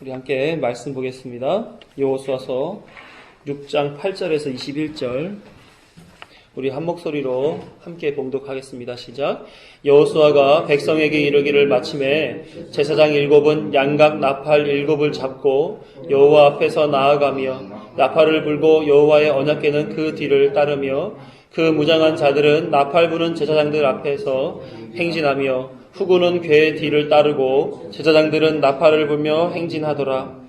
우리 함께 말씀 보겠습니다. 여호수아서 6장 8절에서 21절 우리 한 목소리로 함께 봉독하겠습니다. 시작. 여호수아가 백성에게 이르기를 마침에 제사장 일곱은 양각 나팔 일곱을 잡고 여호와 앞에서 나아가며 나팔을 불고 여호와의 언약궤는 그 뒤를 따르며 그 무장한 자들은 나팔 부는 제사장들 앞에서 행진하며 후군은 궤의 뒤를 따르고 제사장들은 나팔을 불며 행진하더라.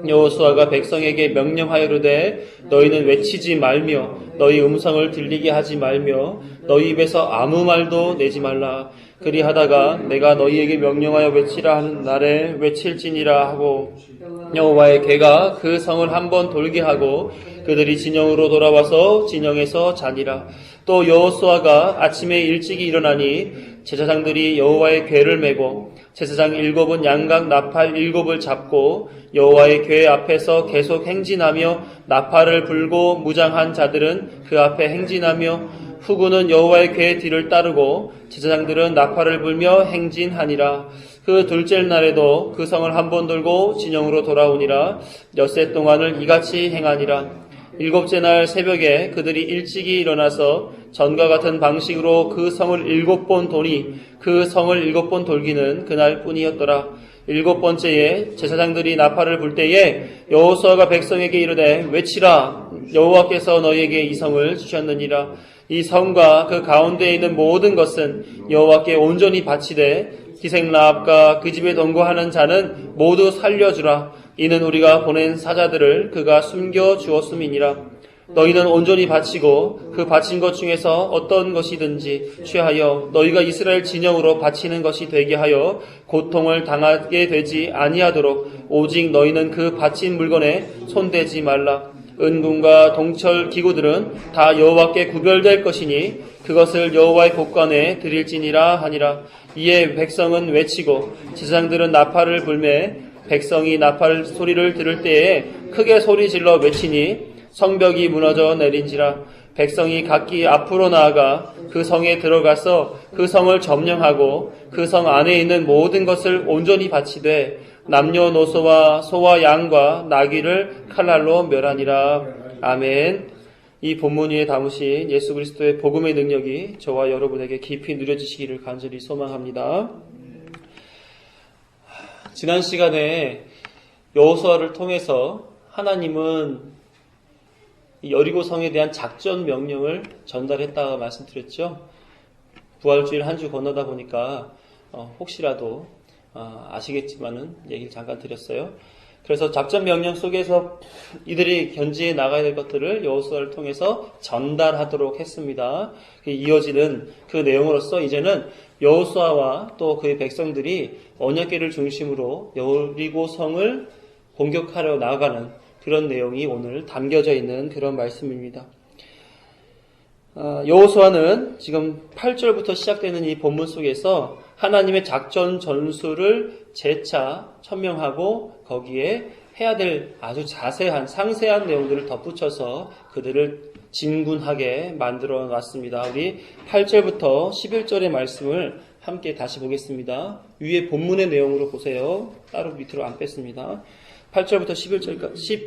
여호수아가 백성에게 명령하여르되 너희는 외치지 말며 너희 음성을 들리게 하지 말며 너희 입에서 아무 말도 내지 말라. 그리하다가 내가 너희에게 명령하여 외치라 하는 날에 외칠지니라 하고 여호와의 궤가 그 성을 한번 돌게 하고 그들이 진영으로 돌아와서 진영에서 자니라. 또 여호수아가 아침에 일찍이 일어나니 제사장들이 여호와의 궤를 메고 제사장 일곱은 양각 나팔 일곱을 잡고 여호와의 궤 앞에서 계속 행진하며 나팔을 불고 무장한 자들은 그 앞에 행진하며 후군은 여호와의 궤 뒤를 따르고 제사장들은 나팔을 불며 행진하니라. 그 둘째 날에도 그 성을 한번 돌고 진영으로 돌아오니라. 엿새 동안을 이같이 행하니라. 일곱째 날 새벽에 그들이 일찍이 일어나서 전과 같은 방식으로 그 성을 7번 도니 그 성을 7번 돌기는 그날 뿐이었더라. 7번째에 제사장들이 나팔을 불 때에 여호수아가 백성에게 이르되 외치라. 여호와께서 너희에게 이 성을 주셨느니라. 이 성과 그 가운데에 있는 모든 것은 여호와께 온전히 바치되 기생라합과 그 집에 동거하는 자는 모두 살려주라. 이는 우리가 보낸 사자들을 그가 숨겨 주었음이니라. 너희는 온전히 바치고 그 바친 것 중에서 어떤 것이든지 취하여 너희가 이스라엘 진영으로 바치는 것이 되게 하여 고통을 당하게 되지 아니하도록 오직 너희는 그 바친 물건에 손대지 말라. 은금과 동철 기구들은 다 여호와께 구별될 것이니 그것을 여호와의 곳간에 드릴지니라 하니라. 이에 백성은 외치고 제사장들은 나팔을 불매 백성이 나팔 소리를 들을 때에 크게 소리질러 외치니 성벽이 무너져 내린지라. 백성이 각기 앞으로 나아가 그 성에 들어가서 그 성을 점령하고 그 성 안에 있는 모든 것을 온전히 바치되 남녀노소와 소와 양과 나귀를 칼날로 멸하니라. 아멘. 이 본문 위에 담으신 예수 그리스도의 복음의 능력이 저와 여러분에게 깊이 누려지시기를 간절히 소망합니다. 지난 시간에 여호수아를 통해서 하나님은 여리고 성에 대한 작전 명령을 전달했다고 말씀드렸죠. 부활주일 한 주 건너다 보니까 혹시라도 아시겠지만은 얘기를 잠깐 드렸어요. 그래서 작전 명령 속에서 이들이 견지해 나가야 될 것들을 여호수아를 통해서 전달하도록 했습니다. 이어지는 그 내용으로서 이제는 여호수아와 또 그의 백성들이 언약궤를 중심으로 여리고 성을 공격하려 나아가는 그런 내용이 오늘 담겨져 있는 그런 말씀입니다. 여호수아는 지금 8절부터 시작되는 이 본문 속에서 하나님의 작전 전술을 재차 천명하고 거기에 해야 될 아주 자세한 상세한 내용들을 덧붙여서 그들을 진군하게 만들어 놨습니다. 우리 8절부터 11절의 말씀을 함께 다시 보겠습니다. 위에 본문의 내용으로 보세요. 따로 밑으로 안 뺐습니다. 8절부터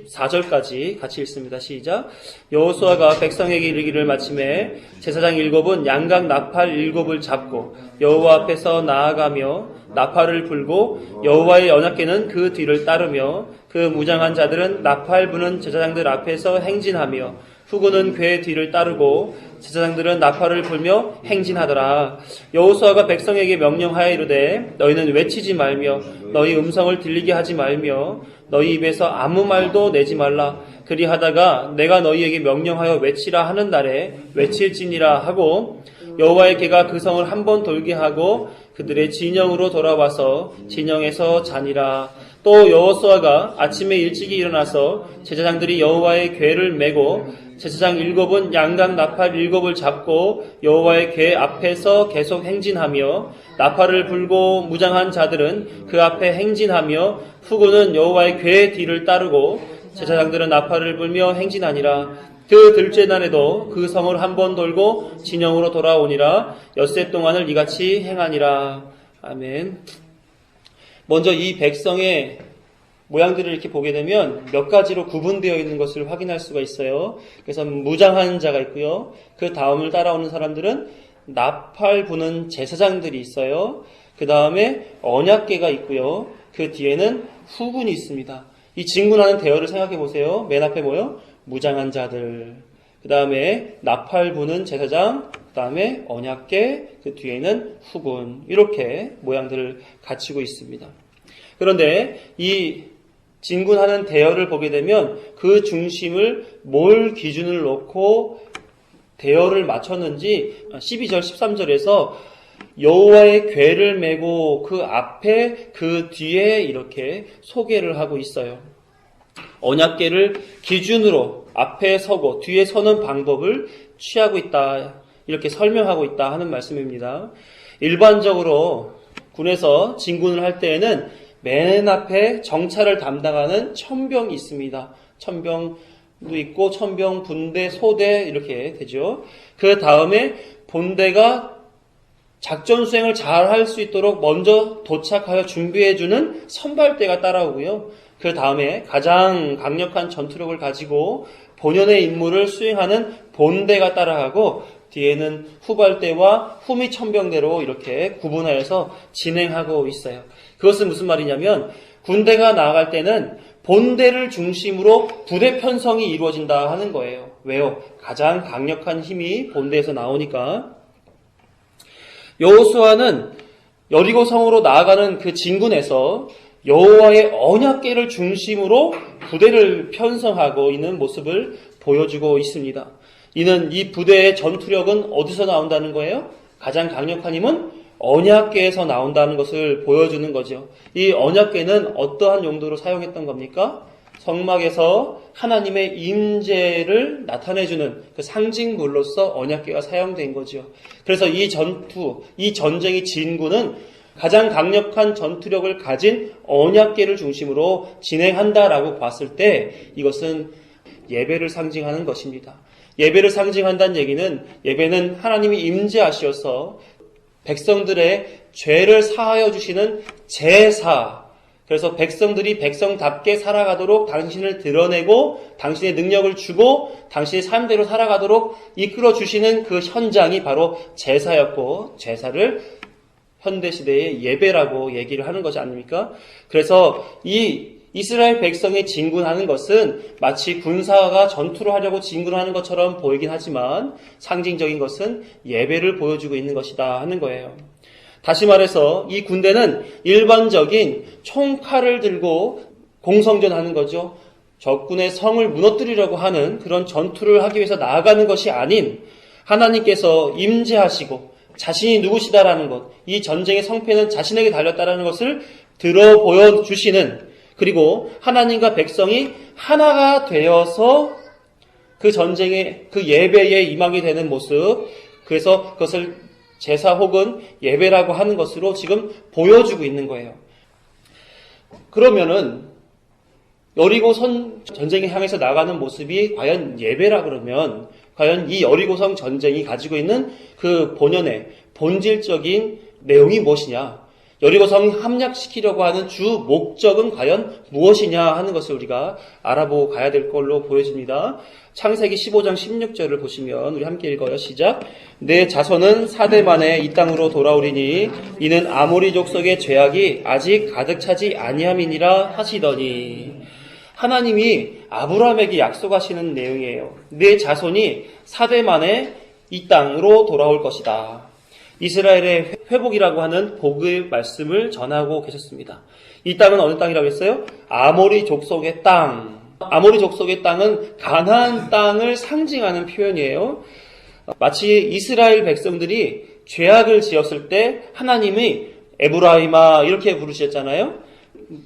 14절까지 같이 읽습니다. 시작. 여호수아가 백성에게 이르기를 마침에 제사장 일곱은 양각 나팔 일곱을 잡고 여호와 앞에서 나아가며 나팔을 불고 여호와의 언약궤는 그 뒤를 따르며 그 무장한 자들은 나팔 부는 제사장들 앞에서 행진하며 후군은 궤의 뒤를 따르고 제사장들은 나팔을 불며 행진하더라. 여호수아가 백성에게 명령하여 이르되 너희는 외치지 말며 너희 음성을 들리게 하지 말며 너희 입에서 아무 말도 내지 말라. 그리하다가 내가 너희에게 명령하여 외치라 하는 날에 외칠지니라 하고 여호와의 궤가 그 성을 한번 돌게 하고 그들의 진영으로 돌아와서 진영에서 자니라. 또 여호수아가 아침에 일찍이 일어나서 제사장들이 여호와의 궤를 메고 제사장 일곱은 양각 나팔 일곱을 잡고 여호와의 궤 앞에서 계속 행진하며 나팔을 불고 무장한 자들은 그 앞에 행진하며 후군은 여호와의 궤 뒤를 따르고 제사장들은 나팔을 불며 행진하니라. 그 둘째 날에도 그 성을 한번 돌고 진영으로 돌아오니라. 엿새 동안을 이같이 행하니라. 아멘. 먼저 이 백성의 모양들을 이렇게 보게 되면 몇 가지로 구분되어 있는 것을 확인할 수가 있어요. 그래서 무장하는 자가 있고요. 그 다음을 따라오는 사람들은 나팔 부는 제사장들이 있어요. 그 다음에 언약궤가 있고요. 그 뒤에는 후군이 있습니다. 이 진군하는 대열을 생각해 보세요. 맨 앞에 뭐요? 무장한 자들. 그 다음에 나팔 부는 제사장, 그 다음에 언약궤, 그 뒤에는 후군. 이렇게 모양들을 갖추고 있습니다. 그런데 이 진군하는 대열을 보게 되면 그 중심을 뭘 기준을 놓고 대열을 맞췄는지 12절, 13절에서 여호와의 궤를 메고 그 앞에 그 뒤에 이렇게 소개를 하고 있어요. 언약궤를 기준으로 앞에 서고 뒤에 서는 방법을 취하고 있다. 이렇게 설명하고 있다 하는 말씀입니다. 일반적으로 군에서 진군을 할 때에는 맨 앞에 정찰을 담당하는 천병이 있습니다. 천병도 있고 천병, 분대, 소대 이렇게 되죠. 그 다음에 본대가 작전 수행을 잘 할 수 있도록 먼저 도착하여 준비해주는 선발대가 따라오고요. 그 다음에 가장 강력한 전투력을 가지고 본연의 임무를 수행하는 본대가 따라가고 뒤에는 후발대와 후미 천병대로 이렇게 구분하여서 진행하고 있어요. 그것은 무슨 말이냐면 군대가 나아갈 때는 본대를 중심으로 부대 편성이 이루어진다 하는 거예요. 왜요? 가장 강력한 힘이 본대에서 나오니까. 여호수아는 여리고 성으로 나아가는 그 진군에서 여호와의 언약궤를 중심으로 부대를 편성하고 있는 모습을 보여주고 있습니다. 이는 이 부대의 전투력은 어디서 나온다는 거예요? 가장 강력한 힘은 언약궤에서 나온다는 것을 보여주는 거죠. 이 언약궤는 어떠한 용도로 사용했던 겁니까? 성막에서 하나님의 임재를 나타내주는 그 상징물로서 언약궤가 사용된 거죠. 그래서 이 전쟁의 진군은 가장 강력한 전투력을 가진 언약궤를 중심으로 진행한다라고 봤을 때 이것은 예배를 상징하는 것입니다. 예배를 상징한다는 얘기는 예배는 하나님이 임재하시어서 백성들의 죄를 사하여 주시는 제사, 그래서 백성들이 백성답게 살아가도록 당신을 드러내고 당신의 능력을 주고 당신의 삶대로 살아가도록 이끌어 주시는 그 현장이 바로 제사였고 제사를 현대시대의 예배라고 얘기를 하는 것이 아닙니까? 그래서 이 이스라엘 백성이 진군하는 것은 마치 군사가 전투를 하려고 진군하는 것처럼 보이긴 하지만 상징적인 것은 예배를 보여주고 있는 것이다 하는 거예요. 다시 말해서 이 군대는 일반적인 총칼을 들고 공성전하는 거죠. 적군의 성을 무너뜨리려고 하는 그런 전투를 하기 위해서 나아가는 것이 아닌 하나님께서 임재하시고 자신이 누구시다라는 것, 이 전쟁의 성패는 자신에게 달렸다라는 것을 들어 보여주시는, 그리고 하나님과 백성이 하나가 되어서 그 전쟁의 그 예배에 임하게 되는 모습, 그래서 그것을 제사 혹은 예배라고 하는 것으로 지금 보여주고 있는 거예요. 그러면은 여리고성 전쟁에 향해서 나가는 모습이 과연 예배라 그러면 과연 이 여리고성 전쟁이 가지고 있는 그 본연의 본질적인 내용이 무엇이냐? 여리고성 함락시키려고 하는 주 목적은 과연 무엇이냐 하는 것을 우리가 알아보고 가야 될 걸로 보여집니다. 창세기 15장 16절을 보시면 우리 함께 읽어요. 시작. 내 자손은 4대 만에 이 땅으로 돌아오리니 이는 아모리 족속의 죄악이 아직 가득 차지 아니함이니라 하시더니, 하나님이 아브라함에게 약속하시는 내용이에요. 내 자손이 4대 만에 이 땅으로 돌아올 것이다. 이스라엘의 회복이라고 하는 복의 말씀을 전하고 계셨습니다. 이 땅은 어느 땅이라고 했어요? 아모리 족속의 땅. 아모리 족속의 땅은 가나안 땅을 상징하는 표현이에요. 마치 이스라엘 백성들이 죄악을 지었을 때 하나님이 에브라임아 이렇게 부르셨잖아요.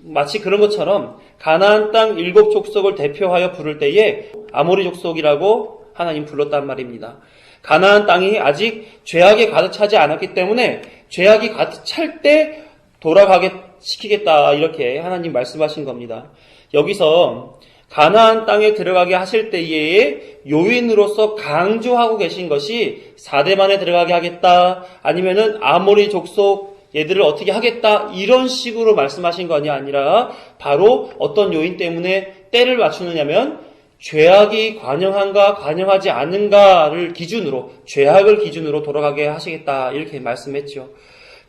마치 그런 것처럼 가나안 땅 7족속을 대표하여 부를 때에 아모리 족속이라고 하나님 불렀단 말입니다. 가나안 땅이 아직 죄악에 가득 차지 않았기 때문에 죄악이 가득 찰 때 돌아가게 시키겠다 이렇게 하나님 말씀하신 겁니다. 여기서 가나안 땅에 들어가게 하실 때에 요인으로서 강조하고 계신 것이 4대 만에 들어가게 하겠다, 아니면은 아모리 족속 얘들을 어떻게 하겠다 이런 식으로 말씀하신 것이 아니라 바로 어떤 요인 때문에 때를 맞추느냐면 죄악이 관영한가 관영하지 않은가를 기준으로, 죄악을 기준으로 돌아가게 하시겠다 이렇게 말씀했죠.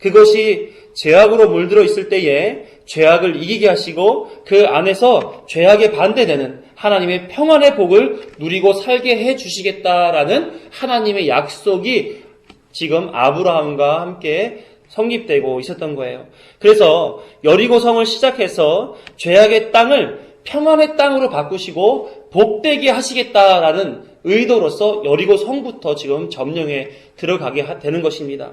그것이 죄악으로 물들어 있을 때에 죄악을 이기게 하시고 그 안에서 죄악에 반대되는 하나님의 평안의 복을 누리고 살게 해 주시겠다라는 하나님의 약속이 지금 아브라함과 함께 성립되고 있었던 거예요. 그래서 여리고성을 시작해서 죄악의 땅을 평안의 땅으로 바꾸시고 복되게 하시겠다라는 의도로서 여리고성부터 지금 점령에 들어가게 되는 것입니다.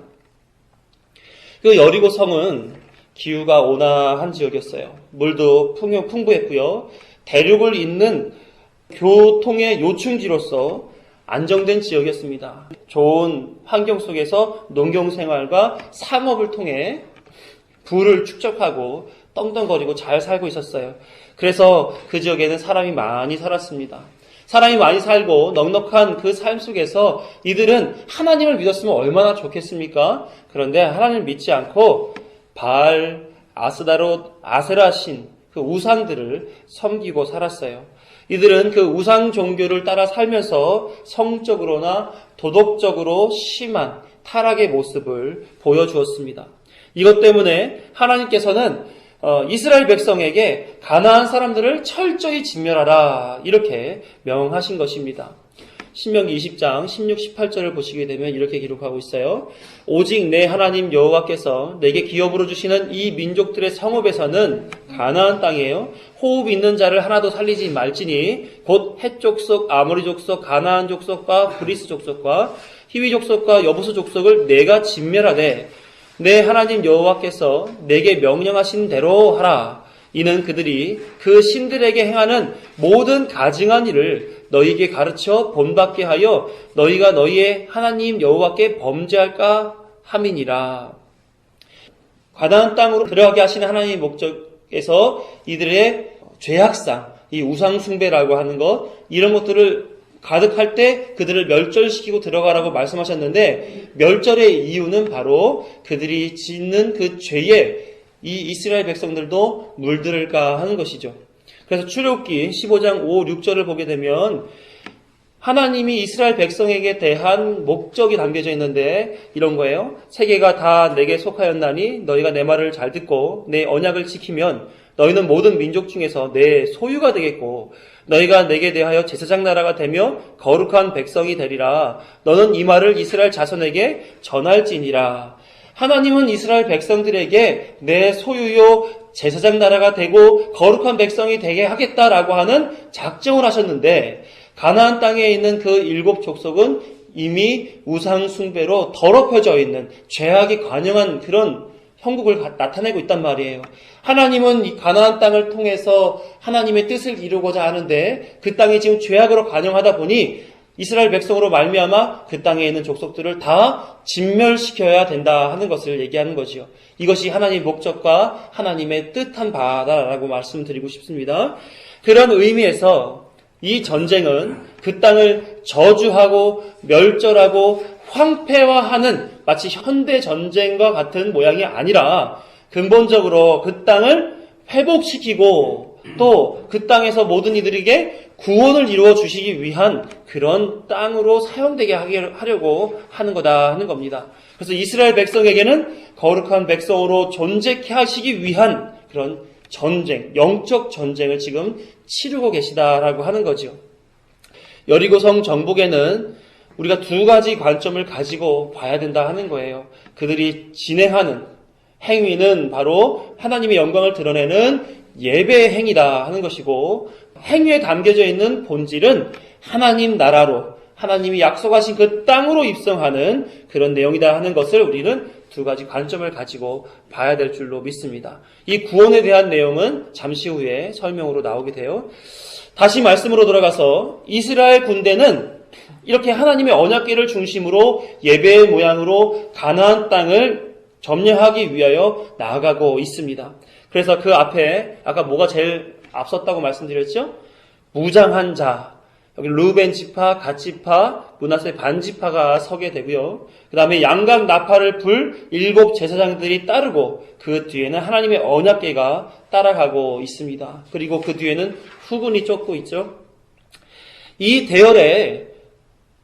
그 여리고성은 기후가 온화한 지역이었어요. 물도 풍부했고요. 대륙을 잇는 교통의 요충지로서 안정된 지역이었습니다. 좋은 환경 속에서 농경생활과 상업을 통해 부를 축적하고 떵떵거리고 잘 살고 있었어요. 그래서 그 지역에는 사람이 많이 살았습니다. 사람이 많이 살고 넉넉한 그 삶 속에서 이들은 하나님을 믿었으면 얼마나 좋겠습니까? 그런데 하나님을 믿지 않고 바알, 아스다롯, 아세라신 그 우상들을 섬기고 살았어요. 이들은 그 우상 종교를 따라 살면서 성적으로나 도덕적으로 심한 타락의 모습을 보여주었습니다. 이것 때문에 하나님께서는 이스라엘 백성에게 가나안 사람들을 철저히 진멸하라 이렇게 명하신 것입니다. 신명기 20장 16, 18절을 보시게 되면 이렇게 기록하고 있어요. 오직 내 하나님 여호와께서 내게 기업으로 주시는 이 민족들의 성읍에서는 가나안 땅이에요. 호흡 있는 자를 하나도 살리지 말지니 곧 헷 족속, 아모리 족속, 가나안 족속과 브리스 족속과 히위 족속과 여부수 족속을 내가 진멸하되 내 하나님 여호와께서 내게 명령하신 대로 하라. 이는 그들이 그 신들에게 행하는 모든 가증한 일을 너희에게 가르쳐 본받게 하여 너희가 너희의 하나님 여호와께 범죄할까 함이니라. 가나안 땅으로 들어가게 하시는 하나님의 목적에서 이들의 죄악상, 이 우상 숭배라고 하는 것, 이런 것들을 가득할 때 그들을 멸절시키고 들어가라고 말씀하셨는데, 멸절의 이유는 바로 그들이 짓는 그 죄에 이 이스라엘 백성들도 물들을까 하는 것이죠. 그래서 출애굽기 15장 5, 6절을 보게 되면 하나님이 이스라엘 백성에게 대한 목적이 담겨져 있는데 이런 거예요. 세계가 다 내게 속하였나니 너희가 내 말을 잘 듣고 내 언약을 지키면 너희는 모든 민족 중에서 내 소유가 되겠고 너희가 내게 대하여 제사장 나라가 되며 거룩한 백성이 되리라. 너는 이 말을 이스라엘 자손에게 전할지니라. 하나님은 이스라엘 백성들에게 내 소유요 제사장 나라가 되고 거룩한 백성이 되게 하겠다라고 하는 작정을 하셨는데 가나안 땅에 있는 그 7 족속은 이미 우상 숭배로 더럽혀져 있는 죄악이 관영한 그런 형국을 나타내고 있단 말이에요. 하나님은 이 가나안 땅을 통해서 하나님의 뜻을 이루고자 하는데 그 땅이 지금 죄악으로 관영하다 보니 이스라엘 백성으로 말미암아 그 땅에 있는 족속들을 다 진멸시켜야 된다 하는 것을 얘기하는 거지요. 이것이 하나님의 목적과 하나님의 뜻한 바다라고 말씀드리고 싶습니다. 그런 의미에서 이 전쟁은 그 땅을 저주하고 멸절하고 황폐화하는 마치 현대 전쟁과 같은 모양이 아니라 근본적으로 그 땅을 회복시키고 또 그 땅에서 모든 이들에게 구원을 이루어 주시기 위한 그런 땅으로 사용되게 하려고 하는 거다 하는 겁니다. 그래서 이스라엘 백성에게는 거룩한 백성으로 존재케 하시기 위한 그런 전쟁, 영적 전쟁을 지금 치르고 계시다라고 하는 거죠. 여리고성 정복에는 우리가 2가지 관점을 가지고 봐야 된다 하는 거예요. 그들이 진행하는 행위는 바로 하나님의 영광을 드러내는 예배의 행위다 하는 것이고 행위에 담겨져 있는 본질은 하나님 나라로 하나님이 약속하신 그 땅으로 입성하는 그런 내용이다 하는 것을 우리는 2가지 관점을 가지고 봐야 될 줄로 믿습니다. 이 구원에 대한 내용은 잠시 후에 설명으로 나오게 돼요. 다시 말씀으로 돌아가서 이스라엘 군대는 이렇게 하나님의 언약궤를 중심으로 예배의 모양으로 가나안 땅을 점령하기 위하여 나아가고 있습니다. 그래서 그 앞에 아까 뭐가 제일 앞섰다고 말씀드렸죠? 무장한 자, 여기 르우벤 지파, 갓 지파, 므낫세 반 지파가 서게 되고요. 그 다음에 양각 나팔을 불 7 제사장들이 따르고 그 뒤에는 하나님의 언약궤가 따라가고 있습니다. 그리고 그 뒤에는 후군이 쫓고 있죠. 이 대열에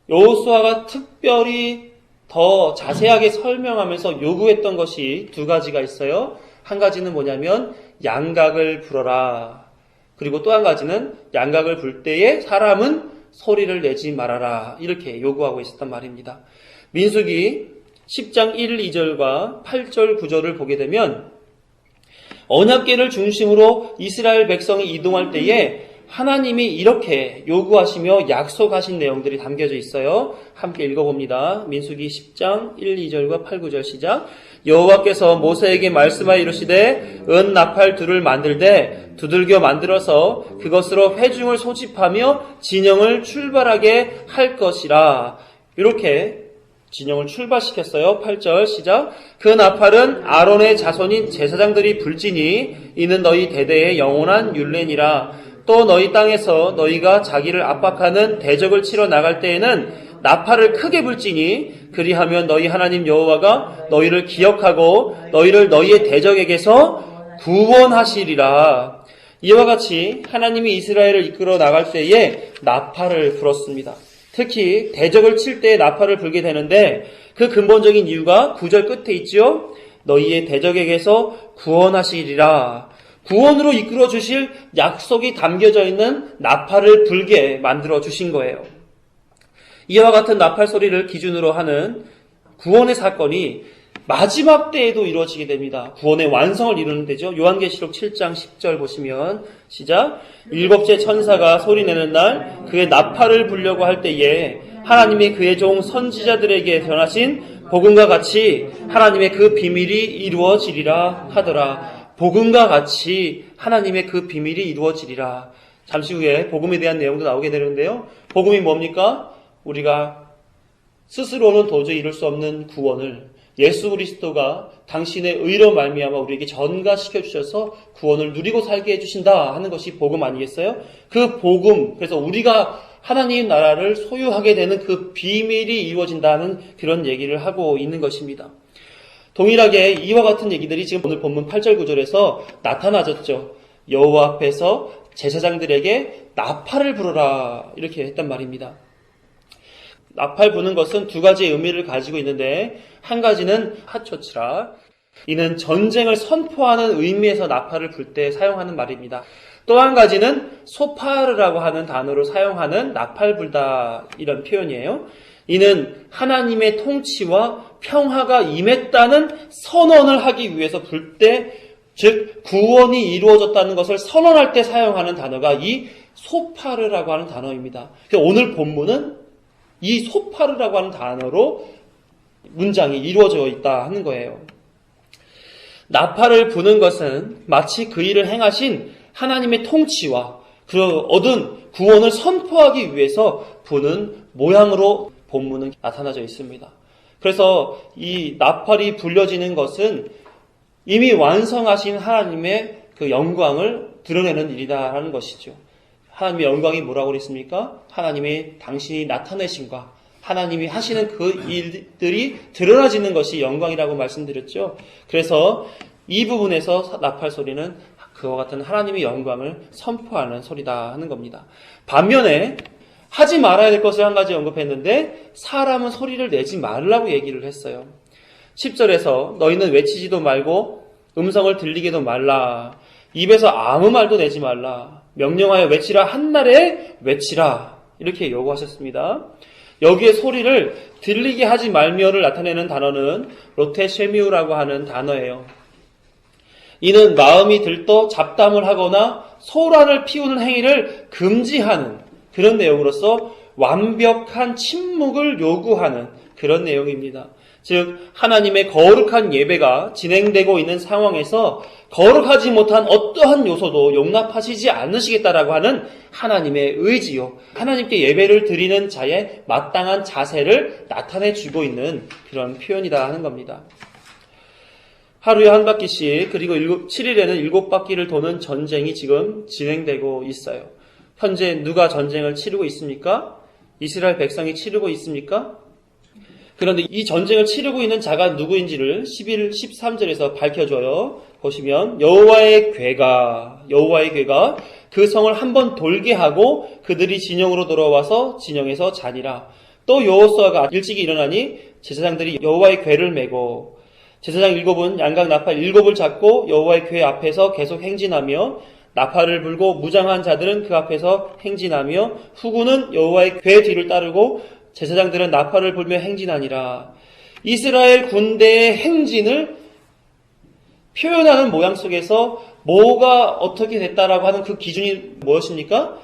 여호수아가 특별히 더 자세하게 설명하면서 요구했던 것이 2가지가 있어요. 한 가지는 뭐냐면 양각을 불어라. 그리고 또 한 가지는 양각을 불 때에 사람은 소리를 내지 말아라. 이렇게 요구하고 있었단 말입니다. 민수기 10장 1, 2절과 8절, 9절을 보게 되면 언약궤를 중심으로 이스라엘 백성이 이동할 때에 하나님이 이렇게 요구하시며 약속하신 내용들이 담겨져 있어요. 함께 읽어봅니다. 민수기 10장 1, 2절과 8, 9절 시작. 여호와께서 모세에게 말씀하여 이르시되 은 나팔 둘을 만들되 두들겨 만들어서 그것으로 회중을 소집하며 진영을 출발하게 할 것이라. 이렇게 진영을 출발시켰어요. 8절 시작. 그 나팔은 아론의 자손인 제사장들이 불지니 이는 너희 대대의 영원한 율례니라. 또 너희 땅에서 너희가 자기를 압박하는 대적을 치러 나갈 때에는 나팔을 크게 불지니 그리하면 너희 하나님 여호와가 너희를 기억하고 너희를 너희의 대적에게서 구원하시리라. 이와 같이 하나님이 이스라엘을 이끌어 나갈 때에 나팔을 불었습니다. 특히 대적을 칠 때 나팔을 불게 되는데 그 근본적인 이유가 9절 끝에 있죠. 너희의 대적에게서 구원하시리라. 구원으로 이끌어 주실 약속이 담겨져 있는 나팔을 불게 만들어 주신 거예요. 이와 같은 나팔 소리를 기준으로 하는 구원의 사건이 마지막 때에도 이루어지게 됩니다. 구원의 완성을 이루는 데죠. 요한계시록 7장 10절 보시면 시작. 7째 천사가 소리내는 날 그의 나팔을 불려고 할 때에 하나님이 그의 종 선지자들에게 전하신 복음과 같이 하나님의 그 비밀이 이루어지리라 하더라. 복음과 같이 하나님의 그 비밀이 이루어지리라. 잠시 후에 복음에 대한 내용도 나오게 되는데요. 복음이 뭡니까? 우리가 스스로는 도저히 이룰 수 없는 구원을 예수 그리스도가 당신의 의로 말미암아 우리에게 전가시켜 주셔서 구원을 누리고 살게 해주신다 하는 것이 복음 아니겠어요? 그 복음, 그래서 우리가 하나님 나라를 소유하게 되는 그 비밀이 이루어진다는 그런 얘기를 하고 있는 것입니다. 동일하게 이와 같은 얘기들이 지금 오늘 본문 8절 9절에서 나타나졌죠. 여호와 앞에서 제사장들에게 나팔을 부르라 이렇게 했단 말입니다. 나팔 부는 것은 2가지의 의미를 가지고 있는데 한 가지는 하초치라. 이는 전쟁을 선포하는 의미에서 나팔을 불 때 사용하는 말입니다. 또 한 가지는 소파르라고 하는 단어로 사용하는 나팔 불다 이런 표현이에요. 이는 하나님의 통치와 평화가 임했다는 선언을 하기 위해서 불 때, 즉 구원이 이루어졌다는 것을 선언할 때 사용하는 단어가 이 소파르라고 하는 단어입니다. 오늘 본문은 이 소파르라고 하는 단어로 문장이 이루어져 있다 하는 거예요. 나팔을 부는 것은 마치 그 일을 행하신 하나님의 통치와 그 얻은 구원을 선포하기 위해서 부는 모양으로 본문은 나타나져 있습니다. 그래서 이 나팔이 불려지는 것은 이미 완성하신 하나님의 그 영광을 드러내는 일이다라는 것이죠. 하나님의 영광이 뭐라고 그랬습니까? 하나님의 당신이 나타내심과 하나님이 하시는 그 일들이 드러나지는 것이 영광이라고 말씀드렸죠. 그래서 이 부분에서 나팔 소리는 그와 같은 하나님의 영광을 선포하는 소리다 하는 겁니다. 반면에 하지 말아야 될 것을 한 가지 언급했는데 사람은 소리를 내지 말라고 얘기를 했어요. 10절에서 너희는 외치지도 말고 음성을 들리게도 말라. 입에서 아무 말도 내지 말라. 명령하여 외치라. 한날에 외치라. 이렇게 요구하셨습니다. 여기에 소리를 들리게 하지 말며를 나타내는 단어는 로테쉐미우라고 하는 단어예요. 이는 마음이 들떠 잡담을 하거나 소란을 피우는 행위를 금지하는 그런 내용으로서 완벽한 침묵을 요구하는 그런 내용입니다. 즉 하나님의 거룩한 예배가 진행되고 있는 상황에서 거룩하지 못한 어떠한 요소도 용납하시지 않으시겠다라고 하는 하나님의 의지요. 하나님께 예배를 드리는 자의 마땅한 자세를 나타내주고 있는 그런 표현이다 하는 겁니다. 하루에 한 바퀴씩 그리고 7일에는 7바퀴를 도는 전쟁이 지금 진행되고 있어요. 현재 누가 전쟁을 치르고 있습니까? 이스라엘 백성이 치르고 있습니까? 그런데 이 전쟁을 치르고 있는 자가 누구인지를 11, 13절에서 밝혀줘요. 보시면 여호와의 괴가 그 성을 한번 돌게 하고 그들이 진영으로 돌아와서 진영에서 자니라. 또 여호수아가 일찍이 일어나니 제사장들이 여호와의 괴를 메고 제사장 7은 양각 나팔 7을 잡고 여호와의 괴 앞에서 계속 행진하며 나팔을 불고 무장한 자들은 그 앞에서 행진하며 후군은 여호와의 괴 뒤를 따르고 제사장들은 나팔을 불며 행진하니라. 이스라엘 군대의 행진을 표현하는 모양 속에서 뭐가 어떻게 됐다라고 하는 그 기준이 무엇입니까?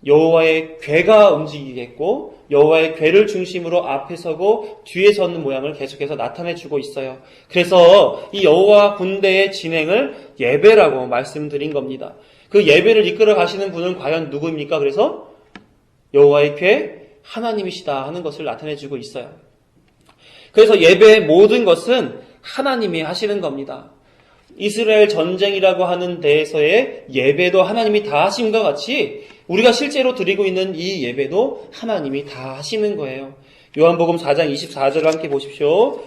여호와의 괴가 움직이겠고 여호와의 괴를 중심으로 앞에 서고 뒤에 서는 모양을 계속해서 나타내주고 있어요. 그래서 이 여호와 군대의 진행을 예배라고 말씀드린 겁니다. 그 예배를 이끌어 가시는 분은 과연 누구입니까? 그래서 여호와의 괴 하나님이시다 하는 것을 나타내주고 있어요. 그래서 예배의 모든 것은 하나님이 하시는 겁니다. 이스라엘 전쟁이라고 하는 데에서의 예배도 하나님이 다 하심과 같이 우리가 실제로 드리고 있는 이 예배도 하나님이 다 하시는 거예요. 요한복음 4장 24절을 함께 보십시오.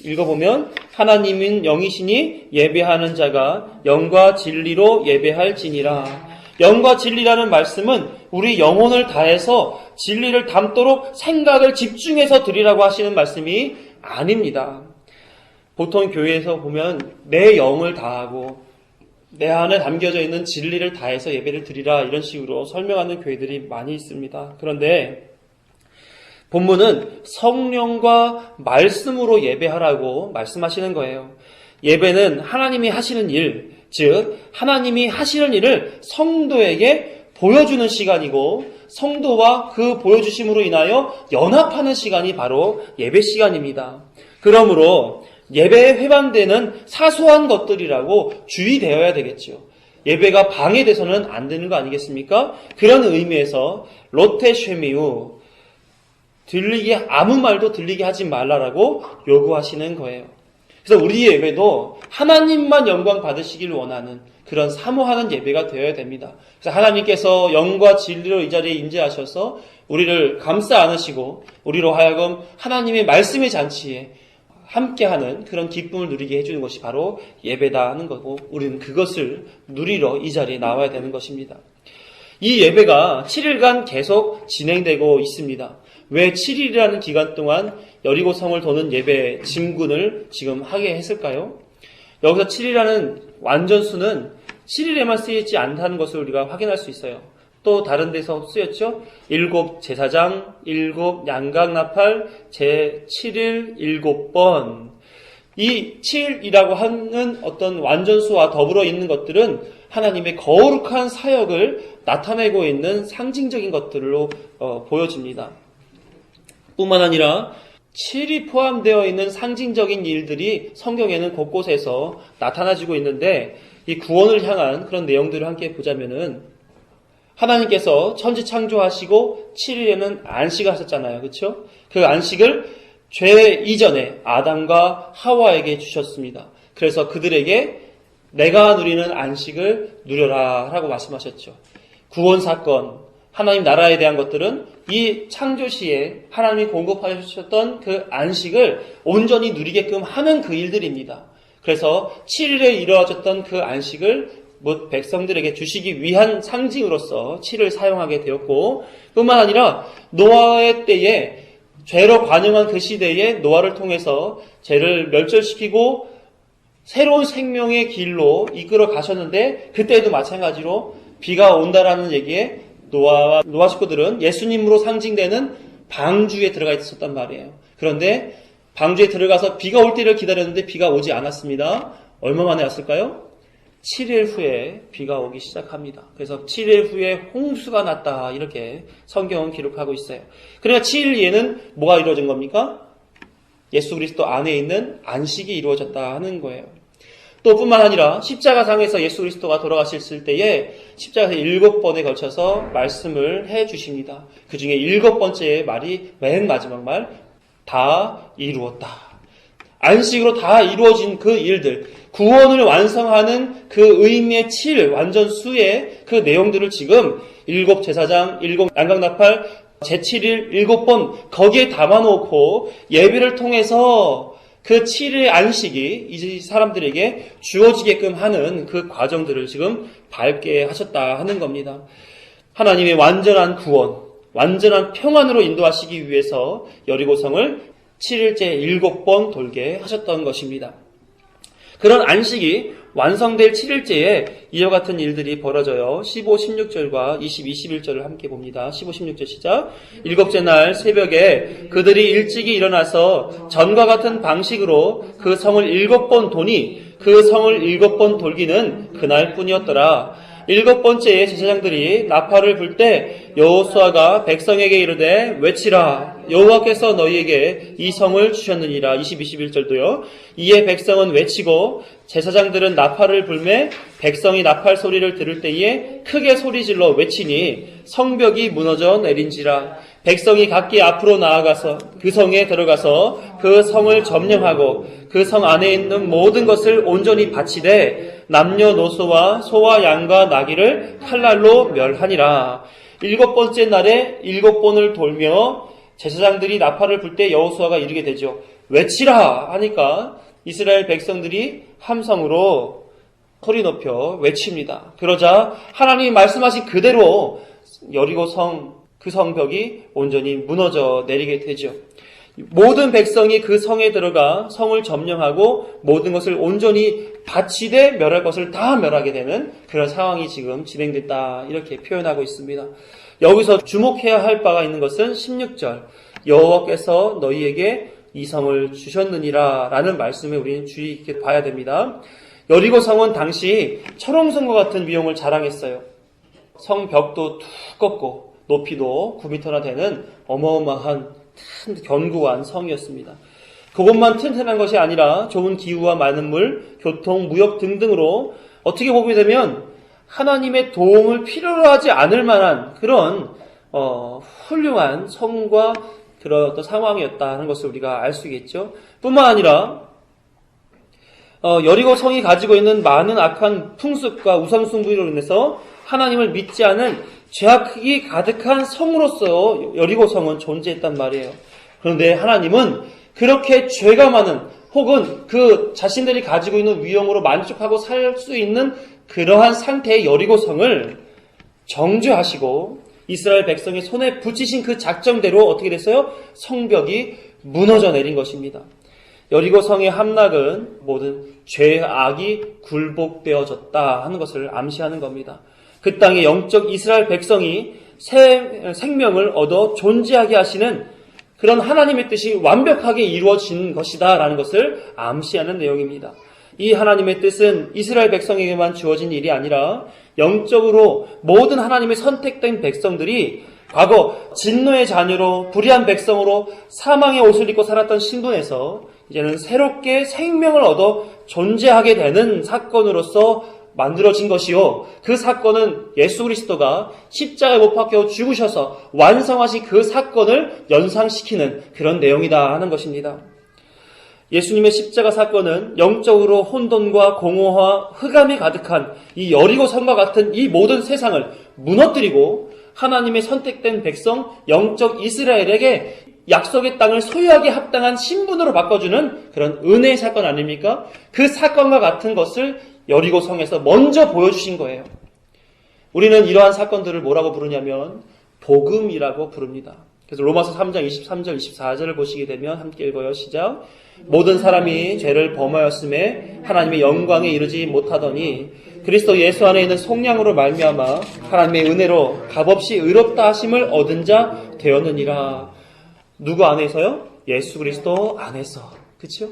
읽어보면 하나님은 영이시니 예배하는 자가 영과 진리로 예배할지니라. 영과 진리라는 말씀은 우리 영혼을 다해서 진리를 담도록 생각을 집중해서 드리라고 하시는 말씀이 아닙니다. 보통 교회에서 보면 내 영을 다하고 내 안에 담겨져 있는 진리를 다해서 예배를 드리라 이런 식으로 설명하는 교회들이 많이 있습니다. 그런데 본문은 성령과 말씀으로 예배하라고 말씀하시는 거예요. 예배는 하나님이 하시는 일, 즉 하나님이 하시는 일을 성도에게 보여주는 시간이고 성도와 그 보여주심으로 인하여 연합하는 시간이 바로 예배 시간입니다. 그러므로 예배에 회방되는 사소한 것들이라고 주의되어야 되겠죠. 예배가 방해돼서는 안 되는 거 아니겠습니까? 그런 의미에서 로테 쉐미우 아무 말도 들리게 하지 말라라고 요구하시는 거예요. 그래서 우리 예배도 하나님만 영광 받으시길 원하는 그런 사모하는 예배가 되어야 됩니다. 그래서 하나님께서 영과 진리로 이 자리에 임재하셔서 우리를 감싸 안으시고 우리로 하여금 하나님의 말씀의 잔치에 함께하는 그런 기쁨을 누리게 해주는 것이 바로 예배다 하는 거고 우리는 그것을 누리러 이 자리에 나와야 되는 것입니다. 이 예배가 7일간 계속 진행되고 있습니다. 왜 7일이라는 기간 동안 여리고성을 도는 예배 짐군을 지금 하게 했을까요? 여기서 7이라는 완전수는 7일에만 쓰이지 않다는 것을 우리가 확인할 수 있어요. 또 다른 데서 쓰였죠. 7 제사장, 7 양각나팔, 제7일 7번. 이 7이라고 하는 어떤 완전수와 더불어 있는 것들은 하나님의 거룩한 사역을 나타내고 있는 상징적인 것들로 보여집니다. 뿐만 아니라 7이 포함되어 있는 상징적인 일들이 성경에는 곳곳에서 나타나지고 있는데 이 구원을 향한 그런 내용들을 함께 보자면은 하나님께서 천지 창조하시고 7일에는 안식을 하셨잖아요. 그렇죠? 그 안식을 죄 이전에 아담과 하와에게 주셨습니다. 그래서 그들에게 내가 누리는 안식을 누려라 라고 말씀하셨죠. 구원 사건, 하나님 나라에 대한 것들은 이 창조 시에 하나님이 공급하셨던 그 안식을 온전히 누리게끔 하는 그 일들입니다. 그래서 7일에 이루어졌던 그 안식을 백성들에게 주시기 위한 상징으로서 7을 사용하게 되었고 뿐만 아니라 노아의 때에 죄로 관영한 그 시대에 노아를 통해서 죄를 멸절시키고 새로운 생명의 길로 이끌어 가셨는데 그때에도 마찬가지로 비가 온다라는 얘기에 노아 식구들은 예수님으로 상징되는 방주에 들어가 있었단 말이에요. 그런데 방주에 들어가서 비가 올 때를 기다렸는데 비가 오지 않았습니다. 얼마 만에 왔을까요? 7일 후에 비가 오기 시작합니다. 그래서 7일 후에 홍수가 났다 이렇게 성경은 기록하고 있어요. 그러니까 7일 뒤에는 뭐가 이루어진 겁니까? 예수 그리스도 안에 있는 안식이 이루어졌다 하는 거예요. 또 뿐만 아니라 십자가상에서 예수 그리스도가 돌아가셨을 때에 십자가에서 7번에 걸쳐서 말씀을 해 주십니다. 그 중에 7번째 말이 맨 마지막 말, 다 이루었다. 안식으로 다 이루어진 그 일들, 구원을 완성하는 그 의미의 7 완전수의 그 내용들을 지금 7 제사장, 7 양각나팔, 제7일 7번 거기에 담아놓고 예배를 통해서 그 7일의 안식이 이 사람들에게 주어지게끔 하는 그 과정들을 지금 밟게 하셨다 하는 겁니다. 하나님의 완전한 구원, 완전한 평안으로 인도하시기 위해서 여리고성을 7일째 7번 돌게 하셨던 것입니다. 그런 안식이 완성될 7일째에 이와 같은 일들이 벌어져요. 15, 16절과 20, 21절을 함께 봅니다. 15, 16절 시작. 7째 날 새벽에 그들이 일찍이 일어나서 전과 같은 방식으로 그 성을 7번 도니 그 성을 7번 돌기는 그날뿐이었더라. 7번째에 제사장들이 나팔을 불 때 여호수아가 백성에게 이르되 외치라. 여호와께서 너희에게 이 성을 주셨느니라. 20, 21절도요. 이에 백성은 외치고 제사장들은 나팔을 불매 백성이 나팔 소리를 들을 때에 크게 소리질러 외치니 성벽이 무너져 내린지라. 백성이 각기 앞으로 나아가서 그 성에 들어가서 그 성을 점령하고 그 성 안에 있는 모든 것을 온전히 바치되 남녀노소와 소와 양과 나귀를 칼날로 멸하니라. 7번째 날에 7번을 돌며 제사장들이 나팔을 불 때 여호수아가 이르게 되죠. 외치라 하니까 이스라엘 백성들이 함성으로 소리 높여 외칩니다. 그러자 하나님이 말씀하신 그대로 여리고 그 성벽이 온전히 무너져 내리게 되죠. 모든 백성이 그 성에 들어가 성을 점령하고 모든 것을 온전히 바치되 멸할 것을 다 멸하게 되는 그런 상황이 지금 진행됐다 이렇게 표현하고 있습니다. 여기서 주목해야 할 바가 있는 것은 16절 여호와께서 너희에게 이 성을 주셨느니라 라는 말씀에 우리는 주의 있게 봐야 됩니다. 여리고 성은 당시 철옹성과 같은 위용을 자랑했어요. 성벽도 두껍고 높이도 9m나 되는 어마어마한 견고한 성이었습니다. 그것만 튼튼한 것이 아니라 좋은 기후와 많은 물, 교통, 무역 등등으로 어떻게 보게 되면 하나님의 도움을 필요로 하지 않을 만한 그런 훌륭한 성과 그런 어떤 상황이었다는 것을 우리가 알 수 있겠죠. 뿐만 아니라 여리고 성이 가지고 있는 많은 악한 풍습과 우상숭배로 인해서 하나님을 믿지 않은 죄악이 가득한 성으로서 여리고 성은 존재했단 말이에요. 그런데 하나님은 그렇게 죄가 많은 혹은 그 자신들이 가지고 있는 위험으로 만족하고 살 수 있는 그러한 상태의 여리고 성을 정죄하시고 이스라엘 백성의 손에 붙이신 그 작정대로 어떻게 됐어요? 성벽이 무너져 내린 것입니다. 여리고 성의 함락은 모든 죄악이 굴복되어졌다 하는 것을 암시하는 겁니다. 그 땅의 영적 이스라엘 백성이 새 생명을 얻어 존재하게 하시는 그런 하나님의 뜻이 완벽하게 이루어진 것이다 라는 것을 암시하는 내용입니다. 이 하나님의 뜻은 이스라엘 백성에게만 주어진 일이 아니라 영적으로 모든 하나님의 선택된 백성들이 과거 진노의 자녀로 불의한 백성으로 사망의 옷을 입고 살았던 신분에서 이제는 새롭게 생명을 얻어 존재하게 되는 사건으로서 만들어진 것이요. 그 사건은 예수 그리스도가 십자가에 못 박혀 죽으셔서 완성하신 그 사건을 연상시키는 그런 내용이다 하는 것입니다. 예수님의 십자가 사건은 영적으로 혼돈과 공허와 흑암이 가득한 이 여리고 성과 같은 이 모든 세상을 무너뜨리고 하나님의 선택된 백성 영적 이스라엘에게 약속의 땅을 소유하게 합당한 신분으로 바꿔주는 그런 은혜의 사건 아닙니까? 그 사건과 같은 것을 여리고 성에서 먼저 보여주신 거예요. 우리는 이러한 사건들을 뭐라고 부르냐면 복음이라고 부릅니다. 그래서 로마서 3장 23절 24절을 보시게 되면 함께 읽어요. 시작. 모든 사람이 죄를 범하였음에 하나님의 영광에 이르지 못하더니 그리스도 예수 안에 있는 속량으로 말미암아 하나님의 은혜로 값없이 의롭다 하심을 얻은 자 되었느니라. 누구 안에서요? 예수 그리스도 안에서. 그렇죠?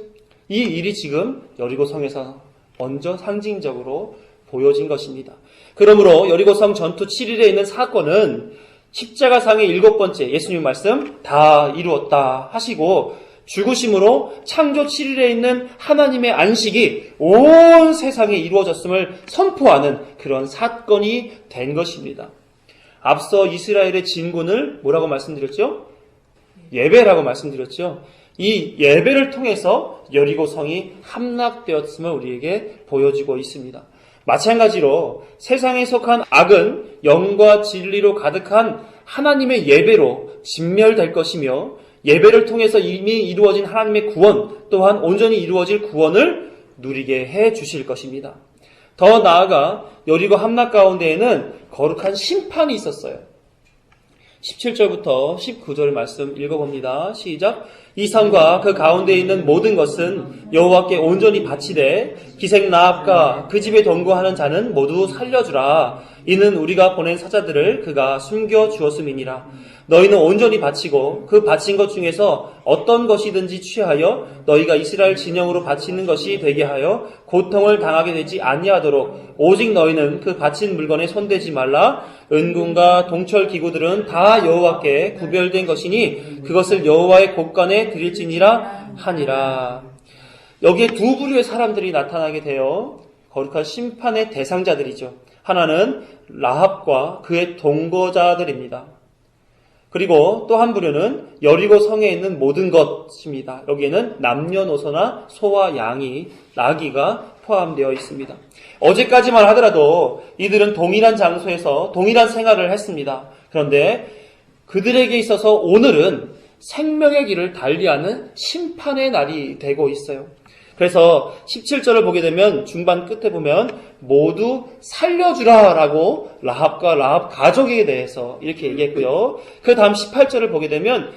이 일이 지금 여리고 성에서 먼저 상징적으로 보여진 것입니다. 그러므로 여리고성 전투 7일에 있는 사건은 십자가상의 7번째 예수님 말씀 다 이루었다 하시고 죽으심으로 창조 7일에 있는 하나님의 안식이 온 세상에 이루어졌음을 선포하는 그런 사건이 된 것입니다. 앞서 이스라엘의 진군을 뭐라고 말씀드렸죠? 예배라고 말씀드렸죠. 이 예배를 통해서 여리고 성이 함락되었음을 우리에게 보여주고 있습니다. 마찬가지로 세상에 속한 악은 영과 진리로 가득한 하나님의 예배로 진멸될 것이며, 예배를 통해서 이미 이루어진 하나님의 구원 또한 온전히 이루어질 구원을 누리게 해 주실 것입니다. 더 나아가 여리고 함락 가운데에는 거룩한 심판이 있었어요. 17절부터 19절 말씀 읽어봅니다. 시작. 이 산과 그 가운데 있는 모든 것은 여호와께 온전히 바치되 기생 라합과 그 집에 동거하는 자는 모두 살려주라. 이는 우리가 보낸 사자들을 그가 숨겨 주었음이니라. 너희는 온전히 바치고 그 바친 것 중에서 어떤 것이든지 취하여 너희가 이스라엘 진영으로 바치는 것이 되게 하여 고통을 당하게 되지 아니하도록 오직 너희는 그 바친 물건에 손대지 말라. 은금과 동철 기구들은 다 여호와께 구별된 것이니 그것을 여호와의 곳간에 드릴지니라 하니라. 여기에 두 부류의 사람들이 나타나게 되어 거룩한 심판의 대상자들이죠. 하나는 라합과 그의 동거자들입니다. 그리고 또 한 부류는 여리고 성에 있는 모든 것입니다. 여기에는 남녀노소나 소와 양이, 나귀가 포함되어 있습니다. 어제까지만 하더라도 이들은 동일한 장소에서 동일한 생활을 했습니다. 그런데 그들에게 있어서 오늘은 생명의 길을 달리하는 심판의 날이 되고 있어요. 그래서 17절을 보게 되면 중반 끝에 보면 모두 살려주라 라고 라합과 라합 가족에 대해서 이렇게 얘기했고요. 그 다음 18절을 보게 되면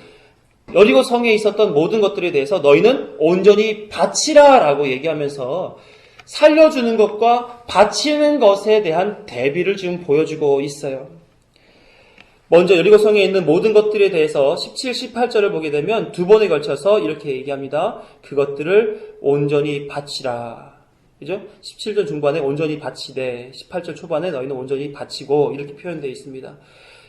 여리고 성에 있었던 모든 것들에 대해서 너희는 온전히 바치라 라고 얘기하면서 살려주는 것과 바치는 것에 대한 대비를 지금 보여주고 있어요. 먼저 여리고 성에 있는 모든 것들에 대해서 17, 18절을 보게 되면 두 번에 걸쳐서 이렇게 얘기합니다. 그것들을 온전히 바치라. 그죠? 17절 중반에 온전히 바치되 18절 초반에 너희는 온전히 바치고 이렇게 표현되어 있습니다.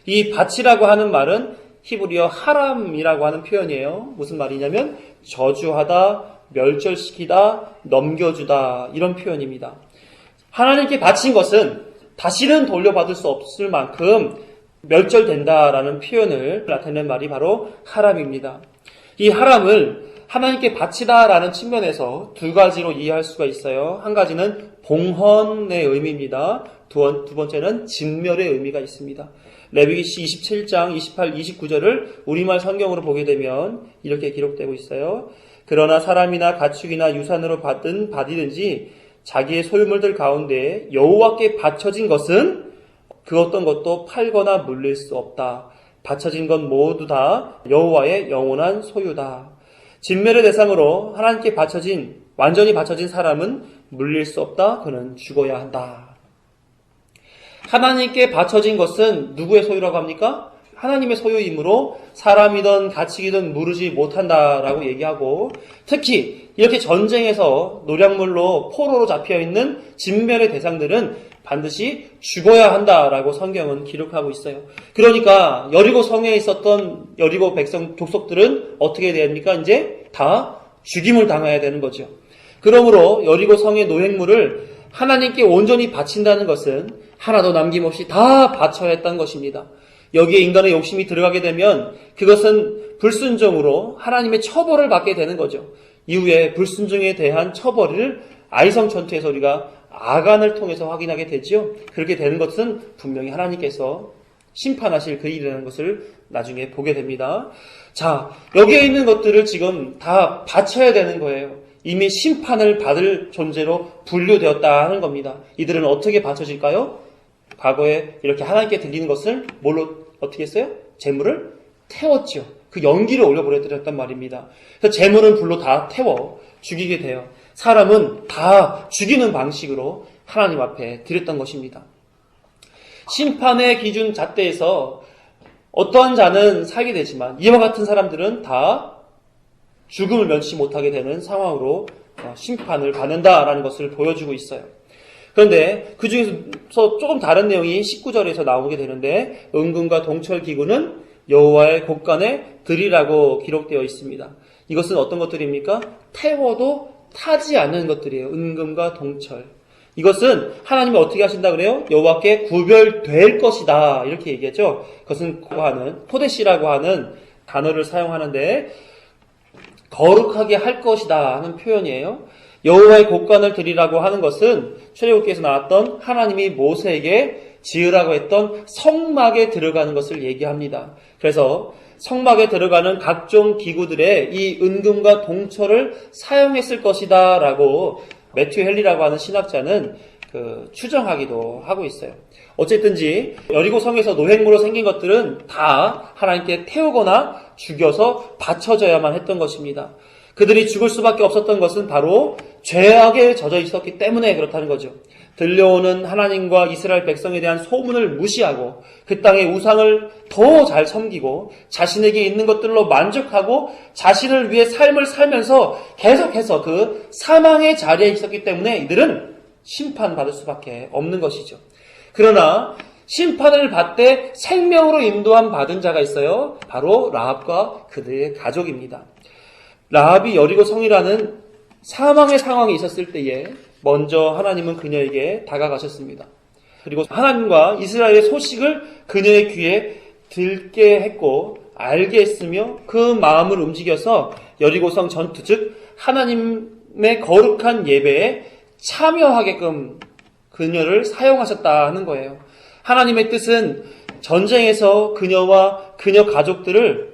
이 바치라고 하는 말은 히브리어 하람이라고 하는 표현이에요. 무슨 말이냐면 저주하다, 멸절시키다, 넘겨주다 이런 표현입니다. 하나님께 바친 것은 다시는 돌려받을 수 없을 만큼 멸절된다라는 표현을 나타내는 말이 바로 하람입니다. 이 하람을 하나님께 바치다라는 측면에서 두 가지로 이해할 수가 있어요. 한 가지는 봉헌의 의미입니다. 두 번째는 진멸의 의미가 있습니다. 레위기 27장 28, 29절을 우리말 성경으로 보게 되면 이렇게 기록되고 있어요. 그러나 사람이나 가축이나 유산으로 받든 받이든지 자기의 소유물들 가운데 여호와께 바쳐진 것은 그 어떤 것도 팔거나 물릴 수 없다. 바쳐진 것 모두 다 여호와의 영원한 소유다. 진멸의 대상으로 하나님께 완전히 바쳐진 사람은 물릴 수 없다. 그는 죽어야 한다. 하나님께 바쳐진 것은 누구의 소유라고 합니까? 하나님의 소유이므로 사람이든 가축이든 무르지 못한다라고 얘기하고, 특히 이렇게 전쟁에서 노략물로 포로로 잡혀있는 진멸의 대상들은 반드시 죽어야 한다라고 성경은 기록하고 있어요. 그러니까 여리고 성에 있었던 여리고 백성 족속들은 어떻게 됩니까? 이제 다 죽임을 당해야 되는 거죠. 그러므로 여리고 성의 노획물을 하나님께 온전히 바친다는 것은 하나도 남김없이 다 바쳐야 했다는 것입니다. 여기에 인간의 욕심이 들어가게 되면 그것은 불순종으로 하나님의 처벌을 받게 되는 거죠. 이후에 불순종에 대한 처벌을 아이성천투에서 우리가 아간을 통해서 확인하게 되죠. 그렇게 되는 것은 분명히 하나님께서 심판하실 그 일이라는 것을 나중에 보게 됩니다. 자, 여기에 있는 것들을 지금 다 바쳐야 되는 거예요. 이미 심판을 받을 존재로 분류되었다 하는 겁니다. 이들은 어떻게 바쳐질까요? 과거에 이렇게 하나님께 드리는 것을 뭘로 어떻게 했어요? 재물을 태웠죠. 그 연기를 올려버렸단 말입니다. 그래서 재물은 불로 다 태워 죽이게 돼요. 사람은 다 죽이는 방식으로 하나님 앞에 드렸던 것입니다. 심판의 기준 잣대에서 어떠한 자는 살게 되지만 이와 같은 사람들은 다 죽음을 면치 못하게 되는 상황으로 심판을 받는다라는 것을 보여주고 있어요. 그런데 그 중에서 조금 다른 내용이 19절에서 나오게 되는데 은금과 동철 기구는 여호와의 곳간에 드리라고 기록되어 있습니다. 이것은 어떤 것들입니까? 태워도 타지 않는 것들이에요. 은금과 동철. 이것은 하나님이 어떻게 하신다 그래요? 여호와께 구별될 것이다 이렇게 얘기하죠. 그것은 코데시라고 하는 단어를 사용하는데 거룩하게 할 것이다 하는 표현이에요. 여호와의 곡간을 드리라고 하는 것은 출애굽기에서 나왔던 하나님이 모세에게 지으라고 했던 성막에 들어가는 것을 얘기합니다. 그래서 성막에 들어가는 각종 기구들의 이 은금과 동철을 사용했을 것이다 라고 매튜 헨리라고 하는 신학자는 추정하기도 하고 있어요. 어쨌든지 여리고 성에서 노획물로 생긴 것들은 다 하나님께 태우거나 죽여서 바쳐져야만 했던 것입니다. 그들이 죽을 수밖에 없었던 것은 바로 죄악에 젖어 있었기 때문에 그렇다는 거죠. 들려오는 하나님과 이스라엘 백성에 대한 소문을 무시하고 그 땅의 우상을 더 잘 섬기고 자신에게 있는 것들로 만족하고 자신을 위해 삶을 살면서 계속해서 그 사망의 자리에 있었기 때문에 이들은 심판받을 수밖에 없는 것이죠. 그러나 심판을 받되 생명으로 인도함 받은 자가 있어요. 바로 라합과 그들의 가족입니다. 라합이 여리고 성이라는 사망의 상황이 있었을 때에 먼저 하나님은 그녀에게 다가가셨습니다. 그리고 하나님과 이스라엘의 소식을 그녀의 귀에 들게 했고 알게 했으며 그 마음을 움직여서 여리고성 전투 즉 하나님의 거룩한 예배에 참여하게끔 그녀를 사용하셨다 하는 거예요. 하나님의 뜻은 전쟁에서 그녀와 그녀 가족들을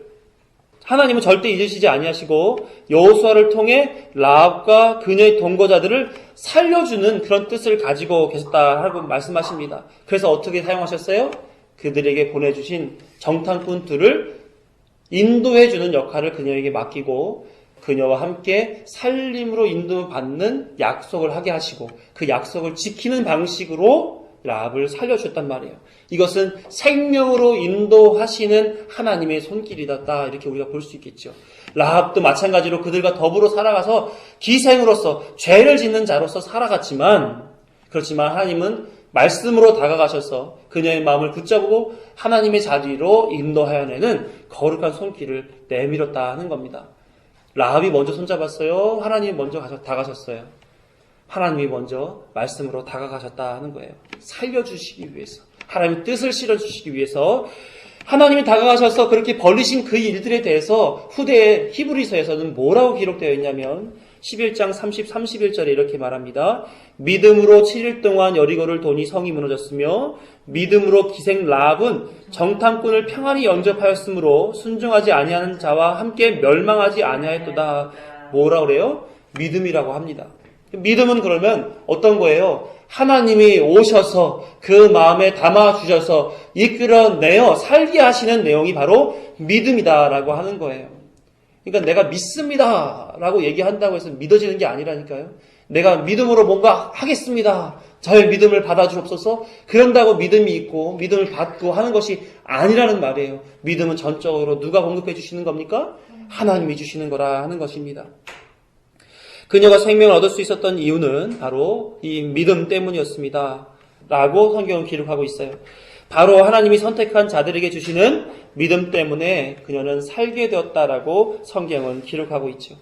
하나님은 절대 잊으시지 아니하시고 여호수아를 통해 라합과 그녀의 동거자들을 살려주는 그런 뜻을 가지고 계셨다 하고 말씀하십니다. 그래서 어떻게 사용하셨어요? 그들에게 보내주신 정탐꾼 둘을 인도해주는 역할을 그녀에게 맡기고 그녀와 함께 살림으로 인도받는 약속을 하게 하시고 그 약속을 지키는 방식으로 라합을 살려주셨단 말이에요. 이것은 생명으로 인도하시는 하나님의 손길이다 이렇게 우리가 볼 수 있겠죠. 라합도 마찬가지로 그들과 더불어 살아가서 기생으로서 죄를 짓는 자로서 살아갔지만 그렇지만 하나님은 말씀으로 다가가셔서 그녀의 마음을 붙잡고 하나님의 자리로 인도하여내는 거룩한 손길을 내밀었다 하는 겁니다. 라합이 먼저 손잡았어요? 하나님이 먼저 다가가셨어요? 하나님이 먼저 말씀으로 다가가셨다 하는 거예요. 살려주시기 위해서. 하나님의 뜻을 실어주시기 위해서 하나님이 다가가셔서 그렇게 벌리신 그 일들에 대해서 후대의 히브리서에서는 뭐라고 기록되어 있냐면 11장 30, 31절에 이렇게 말합니다. 믿음으로 7일 동안 여리고를 도니 성이 무너졌으며 믿음으로 기생 라합은 정탐꾼을 평안히 영접하였으므로 순종하지 아니하는 자와 함께 멸망하지 아니하였도다. 뭐라 그래요? 믿음이라고 합니다. 믿음은 그러면 어떤 거예요? 하나님이 오셔서 그 마음에 담아주셔서 이끌어내어 살게 하시는 내용이 바로 믿음이다라고 하는 거예요. 그러니까 내가 믿습니다 라고 얘기한다고 해서 믿어지는 게 아니라니까요. 내가 믿음으로 뭔가 하겠습니다. 저의 믿음을 받아주옵소서. 그런다고 믿음이 있고 믿음을 받고 하는 것이 아니라는 말이에요. 믿음은 전적으로 누가 공급해 주시는 겁니까? 하나님이 주시는 거라 하는 것입니다. 그녀가 생명을 얻을 수 있었던 이유는 바로 이 믿음 때문이었습니다. 라고 성경은 기록하고 있어요. 바로 하나님이 선택한 자들에게 주시는 믿음 때문에 그녀는 살게 되었다라고 성경은 기록하고 있죠.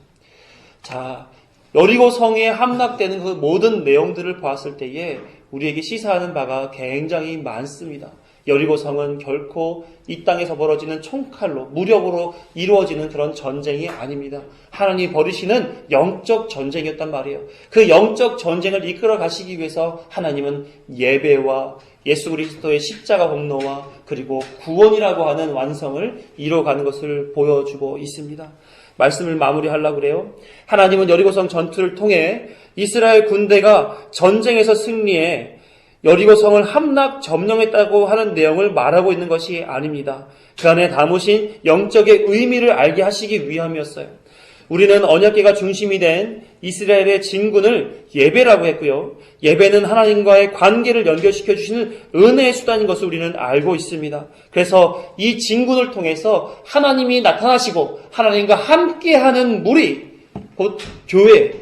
자, 여리고 성에 함락되는 그 모든 내용들을 보았을 때에 우리에게 시사하는 바가 굉장히 많습니다. 여리고 성은 결코 이 땅에서 벌어지는 총칼로 무력으로 이루어지는 그런 전쟁이 아닙니다. 하나님이 벌이시는 영적 전쟁이었단 말이에요. 그 영적 전쟁을 이끌어 가시기 위해서 하나님은 예배와 예수 그리스도의 십자가 공로와 그리고 구원이라고 하는 완성을 이뤄가는 것을 보여주고 있습니다. 말씀을 마무리하려고 그래요. 하나님은 여리고성 전투를 통해 이스라엘 군대가 전쟁에서 승리해 여리고성을 함락 점령했다고 하는 내용을 말하고 있는 것이 아닙니다. 그 안에 담으신 영적의 의미를 알게 하시기 위함이었어요. 우리는 언약궤가 중심이 된 이스라엘의 진군을 예배라고 했고요. 예배는 하나님과의 관계를 연결시켜 주시는 은혜의 수단인 것을 우리는 알고 있습니다. 그래서 이 진군을 통해서 하나님이 나타나시고 하나님과 함께하는 무리, 곧 교회,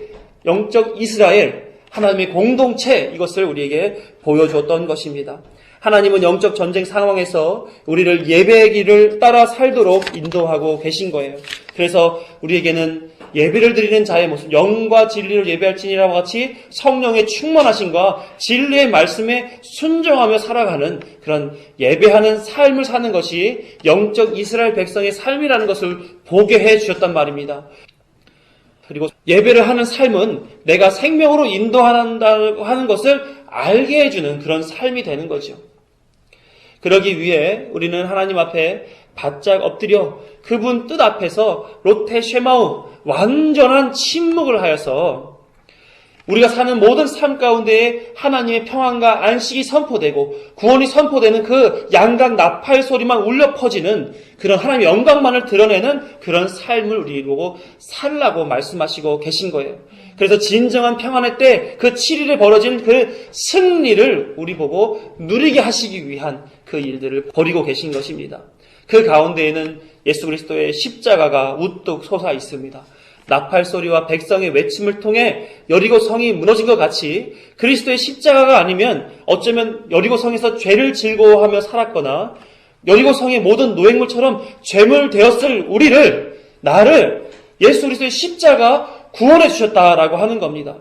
영적 이스라엘, 하나님의 공동체 이것을 우리에게 보여주었던 것입니다. 하나님은 영적 전쟁 상황에서 우리를 예배의 길을 따라 살도록 인도하고 계신 거예요. 그래서 우리에게는 예배를 드리는 자의 모습, 영과 진리를 예배할지니라와 같이 성령의 충만하심과 진리의 말씀에 순종하며 살아가는 그런 예배하는 삶을 사는 것이 영적 이스라엘 백성의 삶이라는 것을 보게 해 주셨단 말입니다. 그리고 예배를 하는 삶은 내가 생명으로 인도한다고 하는 것을 알게 해주는 그런 삶이 되는 거죠. 그러기 위해 우리는 하나님 앞에 바짝 엎드려 그분 뜻 앞에서 로테 쉐마우, 완전한 침묵을 하여서 우리가 사는 모든 삶 가운데에 하나님의 평안과 안식이 선포되고 구원이 선포되는 그 양각 나팔 소리만 울려 퍼지는 그런 하나님의 영광만을 드러내는 그런 삶을 우리 보고 살라고 말씀하시고 계신 거예요. 그래서 진정한 평안의 때 그 7일에 벌어진 그 승리를 우리 보고 누리게 하시기 위한 그 일들을 벌이고 계신 것입니다. 그 가운데에는 예수 그리스도의 십자가가 우뚝 솟아 있습니다. 나팔 소리와 백성의 외침을 통해 여리고 성이 무너진 것 같이 그리스도의 십자가가 아니면 어쩌면 여리고 성에서 죄를 즐거워하며 살았거나 여리고 성의 모든 노획물처럼 죄물되었을 우리를, 나를 예수 그리스도의 십자가 구원해 주셨다라고 하는 겁니다.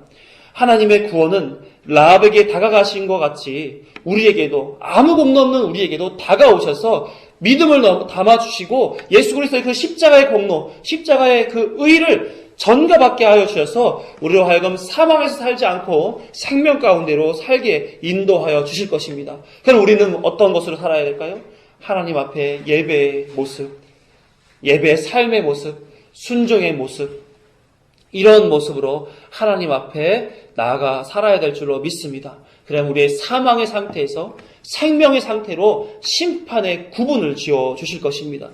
하나님의 구원은 라합에게 다가가신 것 같이 우리에게도, 아무 공로 없는 우리에게도 다가오셔서 믿음을 담아주시고 예수 그리스도의 그 십자가의 공로, 십자가의 그 의를 전가받게 하여 주셔서 우리로 하여금 사망에서 살지 않고 생명 가운데로 살게 인도하여 주실 것입니다. 그럼 우리는 어떤 것으로 살아야 될까요? 하나님 앞에 예배의 모습, 예배의 삶의 모습, 순종의 모습, 이런 모습으로 하나님 앞에 나아가 살아야 될 줄로 믿습니다. 그럼 우리의 사망의 상태에서 생명의 상태로 심판의 구분을 지어 주실 것입니다.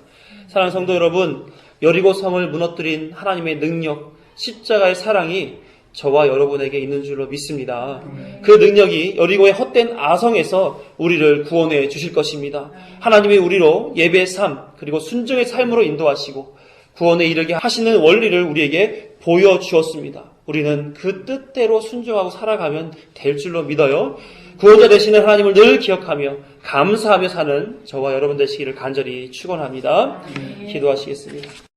사랑하는 성도 여러분, 여리고 성을 무너뜨린 하나님의 능력, 십자가의 사랑이 저와 여러분에게 있는 줄로 믿습니다. 그 능력이 여리고의 헛된 아성에서 우리를 구원해 주실 것입니다. 하나님이 우리로 예배의 삶, 그리고 순종의 삶으로 인도하시고 구원에 이르게 하시는 원리를 우리에게 보여주었습니다. 우리는 그 뜻대로 순종하고 살아가면 될 줄로 믿어요. 구원자 되시는 하나님을 늘 기억하며 감사하며 사는 저와 여러분 되시기를 간절히 축원합니다. 기도하시겠습니다.